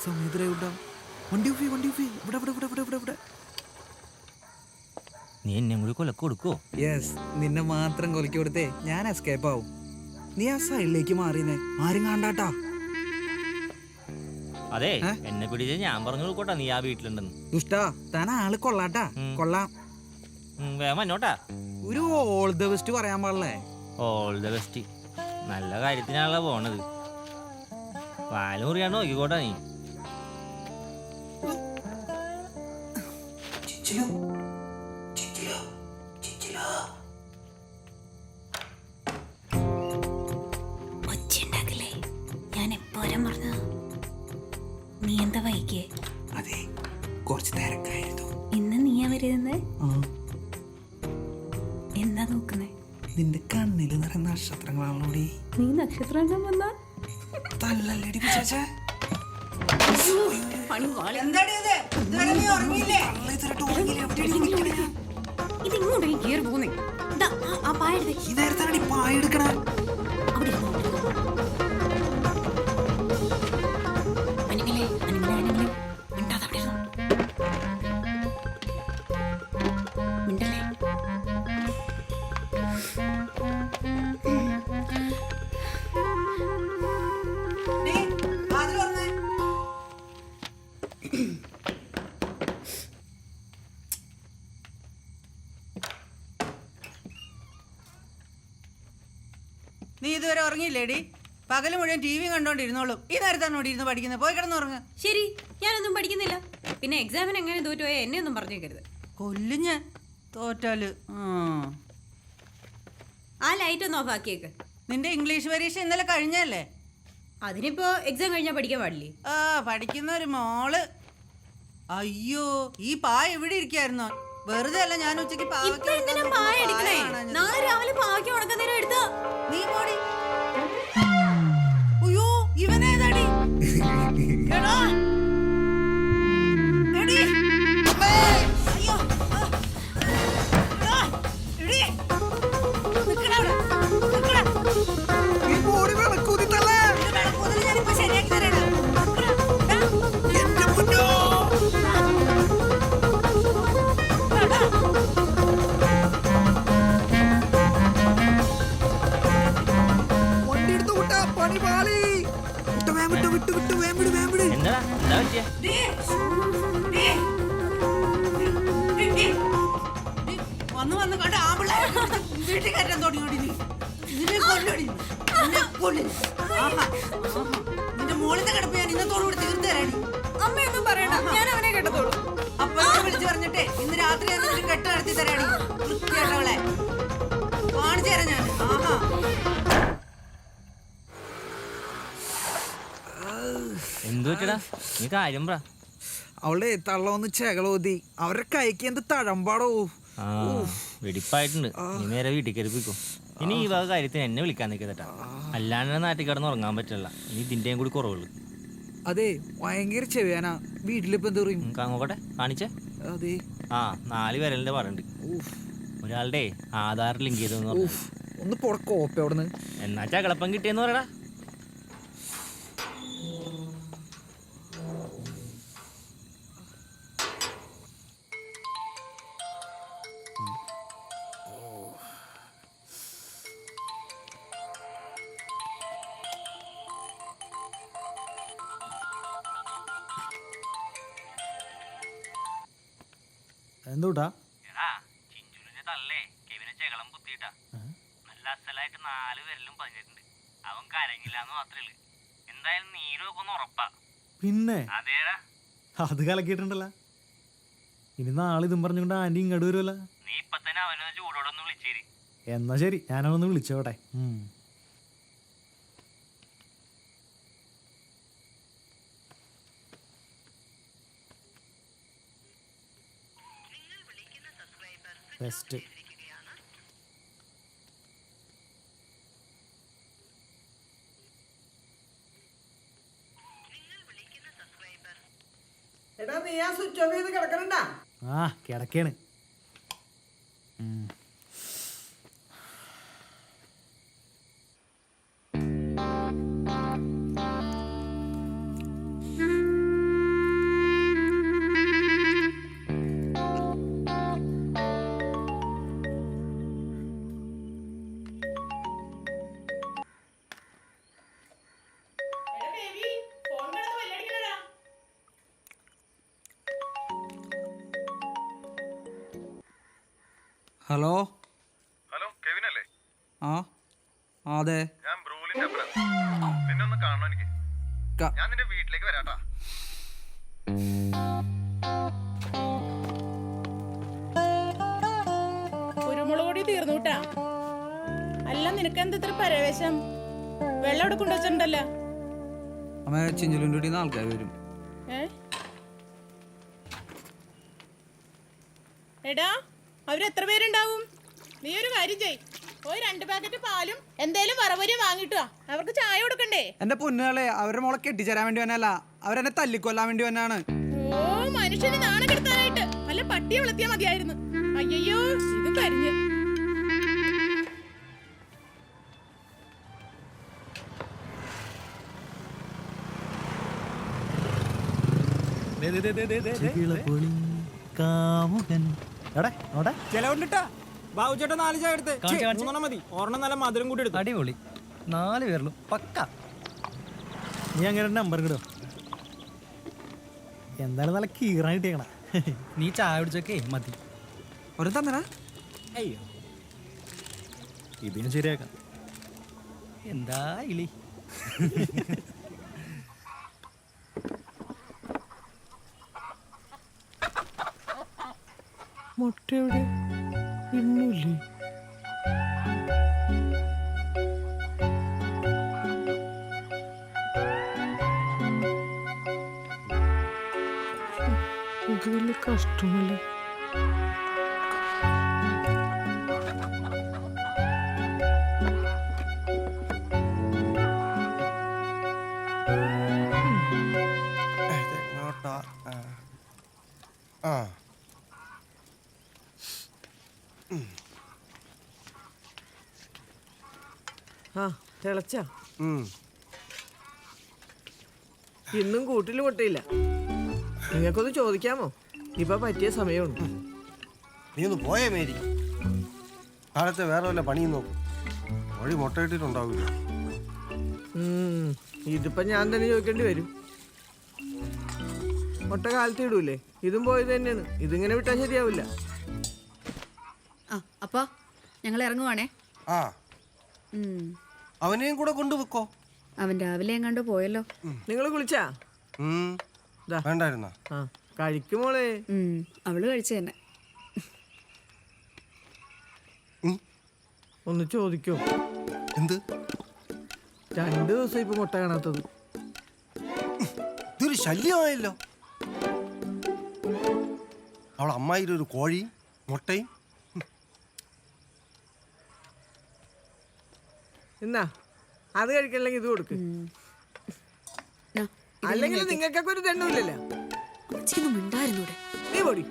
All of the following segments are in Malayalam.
സമയത്ത് വണ്ടി ഇവിടെ ഇവിടെ ഇവിടെ ഇവിടെ ഇവിടെ ഇവിടെ. നീ എന്നെ കൂടി കൊലക്ക് കൊടുക്കോ? യെസ്, നിന്നെ മാത്രം കൊലക്കി കൊടുത്തേ ഞാൻ എസ്കേപ്പ് ആവും. നീ ആ സൈഡിലേക്ക് മാറിയെന്നേ, ആരും കാണാട്ടാ. അതെ, എന്നെ പിടിച്ച് ഞാൻ പറഞ്ഞു കൊടുക്കോട്ടാ നീ ആ വീട്ടിലുണ്ടെന്ന്. ദുഷ്ടാ, താൻ ആള് കൊള്ളാട്ടാ. കൊള്ളാം. വേഗം എന്നോട്ടാ. ഒരു ഓൾ ദ ബെസ്റ്റ് പറയാൻ പാടില്ലേ? All the best. നല്ല കാര്യത്തിനാണല്ലോ പോണത്. പാല് മുറിയാണ്ട് നോക്കിക്കോട്ടാ നീ. നീ എന്താ വൈകിയേ? അതെ, കുറച്ച് തിരക്കായിരുന്നു. ഇന്ന് നീയാ വരുന്നേ? എന്താ നോക്കുന്നേ? നിന്റെ കണ്ണില് നിറഞ്ഞ നക്ഷത്രങ്ങളാണോടി. നീ നക്ഷത്രം വന്നാ തല്ലല്ലേടി പിശാചേ. ഇതിങ്ങോട്ടേ കേറി പോന്നേ. ആ പായെടുത്തേ. ഈ നേരത്താണി പായെടുക്കണേ. നീ ഇതുവരെ ഉറങ്ങിയില്ലേടി? പകല് മുഴുവൻ ടി വി കണ്ടോണ്ടിരുന്നോളും. ഈ നേരത്താണോ ഇരുന്ന് പഠിക്കുന്നത്? പോയി കിടന്നുറങ്ങ. ശരി, ഞാനൊന്നും പഠിക്കുന്നില്ല. പിന്നെ എക്സാമിന് എങ്ങനെ തോറ്റുപോയാൽ എന്നെ ഒന്നും പറഞ്ഞേക്കരുത്. കൊല്ലും ഞാൻ തോറ്റാല്. ആ ലൈറ്റ് ഒന്ന് ഓഫ് ആക്കിയേക്ക്. നിന്റെ ഇംഗ്ലീഷ് പരീക്ഷ ഇന്നലെ കഴിഞ്ഞല്ലേ? അതിനിപ്പോ എക്സാം കഴിഞ്ഞാൽ പഠിക്കാൻ പാടില്ലേ? പഠിക്കുന്ന ഒരു മോള്. അയ്യോ, ഈ പായ എവിടെ ഇരിക്കായിരുന്നോ? വെറുതെ അല്ല ഞാൻ ഉച്ചക്ക് നാളെ രാവിലെ പാവയ്ക്ക് ഉണക്കുന്നേരം എടുത്തോ. നീ പോടി. അയ്യോ, ഇവനേതാടി? വന്ന് കണ്ട ആമ്പിള്ളേരെ വീട്ടിൽ കയറ്റാൻ തുടങ്ങിയോടി നീ. നിന്നെ കൊല്ലടി. നിന്റെ മോളിന്റെ കിടപ്പ് ഞാൻ ഇന്നത്തോടുകൂടി തീർത്തു തരാടി. അമ്മയൊന്നും പറയണ്ട, ഞാൻ അവനെ കേട്ടത്തോളൂ. അപ്പൊ വിളിച്ചു പറഞ്ഞിട്ടേ ഇന്ന് രാത്രി കെട്ട് നടത്തി തരാടി. വൃത്തിയായിട്ടവളെ കാണിച്ചു തരാം ഞാൻ. എന്തു പറ്റടാ? നീ കാര്യം പറ. അവളുടെ തള്ളൊന്ന് ചെകളോതി അവരുടെ കൈക്ക് എന്ത് തഴമ്പാടോ. വെടിപ്പായിട്ടുണ്ട്. നീ നേരെ വീട്ടിൽ കയറിപ്പിക്കോ. ഇനി ഈ വക കാര്യത്തിന് എന്നെ വിളിക്കാൻ നിൽക്കതട്ടാ. അല്ലാണ്ട് നാട്ടിൽ കിടന്ന് ഉറങ്ങാൻ പറ്റില്ല. ഇനി ഇതിന്റെയും കൂടി കുറവുള്ളു. അതെ, ഭയങ്കര ചെവിയാനാ. വീട്ടിലിപ്പോ എന്താ പറയും? നോക്കട്ടെ, കാണിച്ചേ. അതെ, 4 വിരലിന്റെ പാടുണ്ട്. ഒരാളുടെ ആധാർ ലിങ്ക് ചെയ്തെന്ന് പറഞ്ഞു. ഒന്ന് കോപ്പ അവിടുന്ന്. എന്നാ ചകളപ്പം കിട്ടിയെന്ന് പറയടാ. എന്തൂട്ടാ? ചിഞ്ചുലിന്റെ തള്ളേ കെവിനെ ചെകളം കുത്തിയിട്ടാ. നല്ല അസലായിട്ട് 4 വിരലും പതിഞ്ഞിട്ടുണ്ട്. അവൻ കരഞ്ഞില്ലാന്ന് മാത്രമേ ഉള്ളൂ. എന്തായാലും നീരൊക്കെ ഒന്ന് ഉറപ്പാ. പിന്നെ അതേടാ, അത് കലക്കിയിട്ടുണ്ടല്ലോ. ഇനി നാളെ ഇതും പറഞ്ഞുകൊണ്ട് ആന്റി ഇങ്ങോട്ട് വരുമല്ലോ. നീ ഇപ്പൊ തന്നെ അവനൊന്ന് ചൂടോടൊന്ന് വിളിച്ചേരി. എന്നാ ശരി, ഞാനവനൊന്ന് വിളിച്ചോട്ടെ. ബെസ്റ്റ്. എടാ, നീ ആ സ്വിച്ച് ഓഫ് ചെയ്ത് കിടക്കണണ്ടാ? കിടക്കാണ്. ഹലോ ഹലോ കെവിൻ അല്ലേ? ആ അതെ. ഞാൻ ബ്രൂലിന്റെ അപ്പുറം. നിന്നെ ഒന്ന് കാണണം എനിക്ക്. ഞാൻ നിന്റെ വീട്ടിലേക്ക് വരാട്ടാ. കുരുമുളക് പൊടി തീർന്നുട്ടാ. അല്ല നിനക്ക് എന്താ ഇത്ര പരവേശം? വെള്ളം അവിടെ കൊണ്ടുവച്ചിട്ടുണ്ടല്ലോ. അമ്മ ചിഞ്ചുലിൻ്റെ കൂടി ആൾക്കാർ വരും. എടാ അവരെത്ര പേരുണ്ടാവും? നീ ഒരു കാര്യം ചെയ്, പോയി 2 പാക്കറ്റ് പാലും എന്തേലും വറവരി വാങ്ങിട്ടുവാ. അവർക്ക് ചായ കൊടുക്കണ്ടേ? എന്റെ പൊന്നുകളെ, അവരുടെ മോളെ കെട്ടിച്ചേരാൻ വേണ്ടി വന്നല്ല, അവരെന്നെ തല്ലിക്കൊല്ലാൻ വേണ്ടി വന്നാണ്. ഓ മനുഷ്യന് നാണം കെടുത്താനായിട്ട് വല്ല പട്ടിയെ വളർത്തിയാ മതിയായിരുന്നു. അയ്യോ ഇത് കരിഞ്ഞ്. ബാബുചേട്ടൻ 4 ചായ എടുത്ത് 3 മതി. ഒരെണ്ണം നല്ല മധുരം കൂടി എടുത്തു. അടിപൊളി. 4 പേരിലും പക്ക. നീ അങ്ങനെ നമ്പർ കിടോ? എന്തായാലും നല്ല കീറാൻ കിട്ടിയേക്കണ. നീ ചായ കുടിച്ചൊക്കെ മതി. ഒരു തന്നടാ. അയ്യോ ഇത് ഞാൻ ശരിയാക്കാം. എന്താ ഇളി. മുട്ട എവിടെ? ഇന്നില്ലേ? ഇത് വലിയ കഷ്ടമല്ലേ? തിളച്ച ഇന്നും കൂട്ടിൽ മുട്ടയില്ല. നിങ്ങൾക്കൊന്ന് ചോദിക്കാമോ? ഇപ്പൊ പറ്റിയ സമയമുണ്ട്. നീ ഒന്ന് പോയേ മേരി. കാലത്തെ വേറെ വല്ല പണിയും നോക്കും. വഴി മുട്ടയിട്ടിട്ടുണ്ടാവില്ല. ഇതിപ്പോ ഞാൻ തന്നെ ചോദിക്കേണ്ടി വരും. മുട്ട കാലത്ത് ഇടൂലേ? ഇതും പോയത് തന്നെയാണ്. ഇതിങ്ങനെ വിട്ടാ ശരിയാവില്ല. അപ്പൊ ഞങ്ങൾ ഇറങ്ങുവാണേ. ആ അവനെയും കൂടെ കൊണ്ടുവെക്കോ. അവൻ രാവിലെ എങ്ങാണ്ട് പോയല്ലോ. നിങ്ങൾ കുളിച്ചാ? വേണ്ടായിരുന്ന ആ കഴിക്കുമോളെ. അവള് കഴിച്ചു തന്നെ. ഒന്ന് ചോദിക്കോ? എന്ത്? 2 ദിവസം ഇപ്പൊ മുട്ട കാണാത്തത്. ഇതൊരു ശല്യമായല്ലോ. അവളെ അമ്മായിയുടെ ഒരു കോഴിയും മുട്ടയും. എന്നാ അത് കഴിക്കണമെങ്കിൽ ഇത് കൊടുക്ക്. അല്ലെങ്കിൽ നിങ്ങൾക്കൊക്കെ ഒരു ദണ്ണമില്ലല്ലോ. നീ പൊടി.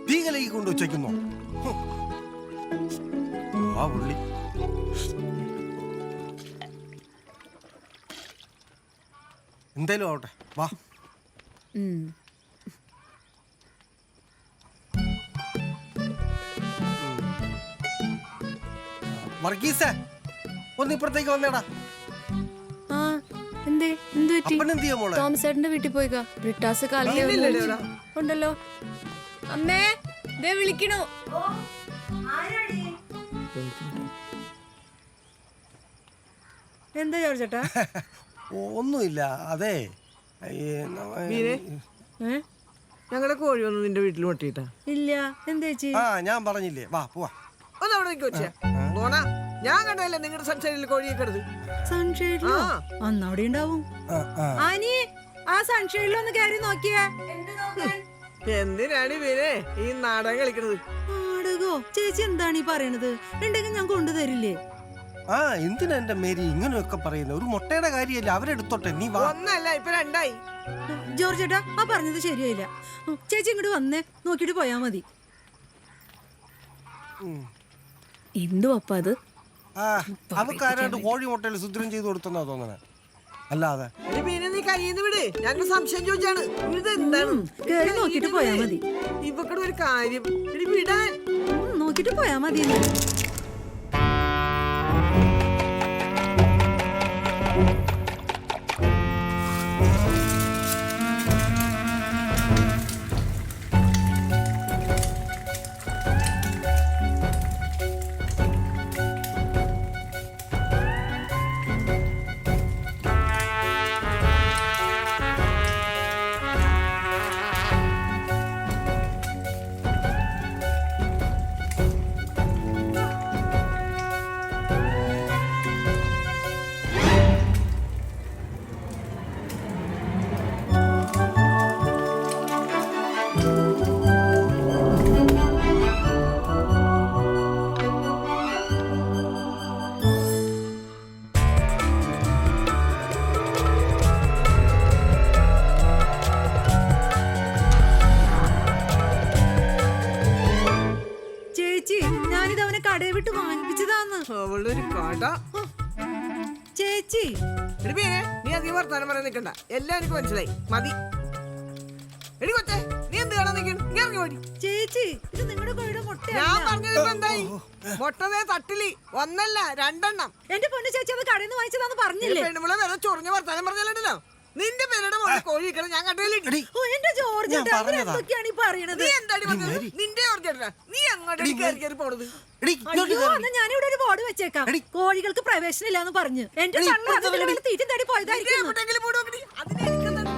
തീകലയ്ക്ക് കൊണ്ട് വെച്ചേക്കുന്നോ? ആ പുള്ളി എന്തായാലും ആവട്ടെ. വാ. വർഗീസേ, ഒന്ന് ഇപ്പുറത്തേക്ക് വന്നേടാ. അപ്പനെന്തിയാ മോളെ? തോമസേട്ടന്റെ വീട്ടിൽ പോയിക്കാ. ബ്രിട്ടാസ് കാലിൽ ഉണ്ടല്ലോ. അമ്മേ ദേ വിളിക്കണു. എന്താ ചോദിച്ചേട്ടാ? ഒന്നുമില്ല. അതെ ഞങ്ങളുടെ കോഴി ഒന്നും നിന്റെ വീട്ടിൽ മുട്ടിയിട്ടാ? ഇല്ല. എന്താ ചേച്ചി? ആ ഞാൻ പറഞ്ഞില്ലേ. വാ പോവാ. ഒന്ന് അവിടെ നിൽക്ക് വെച്ചേ. പോണാ. ഞാൻ കണ്ടല്ലേ നിങ്ങളുടെ സൺഷൈഡിൽ കോഴിയൊക്കെ എടുത്ത്. സൺഷൈഡിലോ? അന്ന് അവിടെ ഉണ്ടാവും. ആനി ആ സൺഷൈഡിലൊന്ന് കയറി നോക്കിയേ. എന്തിനാണ് ഇവനെ ഈ നാടകം കളിക്കണത്? നാടകോ? ചേച്ചി എന്താണ് ഈ പറയണത്? ഉണ്ടെങ്കിൽ ഞാൻ കൊണ്ടുതരില്ലേ? ആ എന്തിനാ എന്റെ മേരി ഇങ്ങനെയൊക്കെ പറയുന്നത്? ഒരു മുട്ടയുടെ കാര്യമല്ല, അവരെടുത്തോട്ടെ. നീ വാ. ഒന്നല്ല ഇപ്പൊ 2 ജോർജ് ചേട്ടാ ആ പറഞ്ഞത് ശരിയായില്ല. ചേച്ചി ഇങ്ങോട്ട് വന്നേ, നോക്കിട്ട് പോയാ മതി. എന്തു അപ്പ അത്? അവക്കാരാണ്ട് കോഴി മുട്ടയിൽ സുദ്രം ചെയ്ത് കൊടുത്തെന്നാ തോന്നണേ. അല്ലാതെ പിന്നെ നീ കയ്യിൽ വിട്. ഞാൻ സംശയം ചോദിച്ചാണ്. ഇതെന്താണ്? കേറി നോക്കിട്ട് പോയാ മതി. ഇവക്കടെ ഒരു കാര്യം വിടാൻ. നോക്കിട്ട് പോയാ മതി. കടയെ വിട്ട് വാങ്ങിപ്പിച്ചതാന്ന്. അവളുടെ ഒരു കട. ചേച്ചി എടി മീനെ, നീ അധികം വർത്താനം പറയാൻ നിൽക്കണ്ട. എല്ലാം എനിക്ക് മനസ്സിലായി. മതി. എടി കൊച്ചേ, നീ എന്ത് കാണാൻ നിൽക്കുന്നു? നീ ഇറങ്ങി ഓടി. ചേച്ചി ഇത് നിങ്ങളുടെ കോഴിയുടെ ഞാൻ മുട്ടയാണ്. പറഞ്ഞത് ഇപ്പൊ എന്തായി? മുട്ടതേ തട്ടിലി 1 അല്ല 2 എന്റെ പൊന്നു ചേച്ചി അത് കടയിൽ നിന്ന് വാങ്ങിച്ചതാന്ന് പറഞ്ഞില്ലേ? പെണ്ണുമ്പളെ വേറെ ചൊറിഞ്ഞ വർത്താനം പറഞ്ഞല്ലോ. നിന്റെ പേരുടെ മോളിൽ കോഴി ഇരിക്കണം ഞാൻ കണ്ടില്ല. ഓ, എന്റെ ജോർജ് ഏട്ടാ, അവര് എന്തൊക്കെയാണ് ഈ പറയണത്? നീ എന്താടി പറഞ്ഞത്? നിന്റെ ജോർജ് ഏട്ടനാ? നീ അങ്ങോട്ട് കയറി പോണത്. അയ്യോ, എന്നാ ഞാനിവിടെ ഒരു ബോർഡ് വെച്ചേക്കാം. കോഴികൾക്ക് പ്രവേശനം ഇല്ലാന്ന് പറഞ്ഞു. എന്റെ തള്ള അതിന് തീറ്റം തേടി പോയതായിരിക്കും. എവിടെയെങ്കിലും പോയി നോക്കടി. അതിന് എനിക്കെന്താണ്?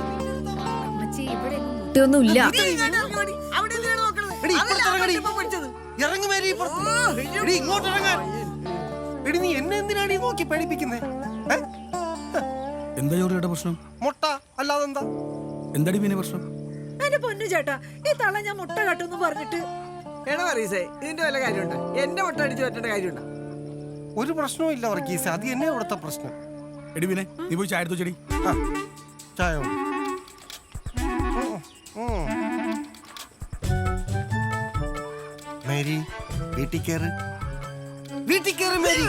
അമ്മച്ചി ഇവിടെ മുട്ടൊന്നുമില്ല. നീ ഇങ്ങോട്ട് ഇറങ്ങി ഓടി. അവിടെ എന്തിനാണ് നോക്കണത്? അതല്ല അവൻ ഇപ്പൊ പഠിച്ചത്. ഇറങ്ങി മേരി ഇങ്ങോട്ട് ഇറങ്ങാൻ. എടി നീ എന്നെ എന്തിനാണ് ഈ നോക്കി പഠിപ്പിക്കുന്നേ? എന്താ ജോറിയുടെ പ്രശ്നം? മുട്ട അല്ലാതെന്താ? എന്താടി പിന്നെ പ്രശ്നം? എന്റെ പൊന്നു ചേട്ടാ, ഈ തള്ള ഞാൻ മുട്ട കട്ടെന്ന് പറഞ്ഞിട്ട്. എടാ പറയസേ, ഇതിന്റെ വല്ല കാര്യമുണ്ടോ? എന്റെ മുട്ട അടിച്ചു പറ്റേണ്ട കാര്യമുണ്ടോ? ഒരു പ്രശ്നവും ഇല്ല വർഗീസ്, അത് എന്നെ ഇവിടുത്തെ പ്രശ്നം. എടി പിന്നെ നീ പോയി ചായ എടുത്തു ചെടി. ആ, ചായ വേണം. മേരി വീട്ടിൽ കയറ്, വീട്ടിൽ കയറ് മേരി.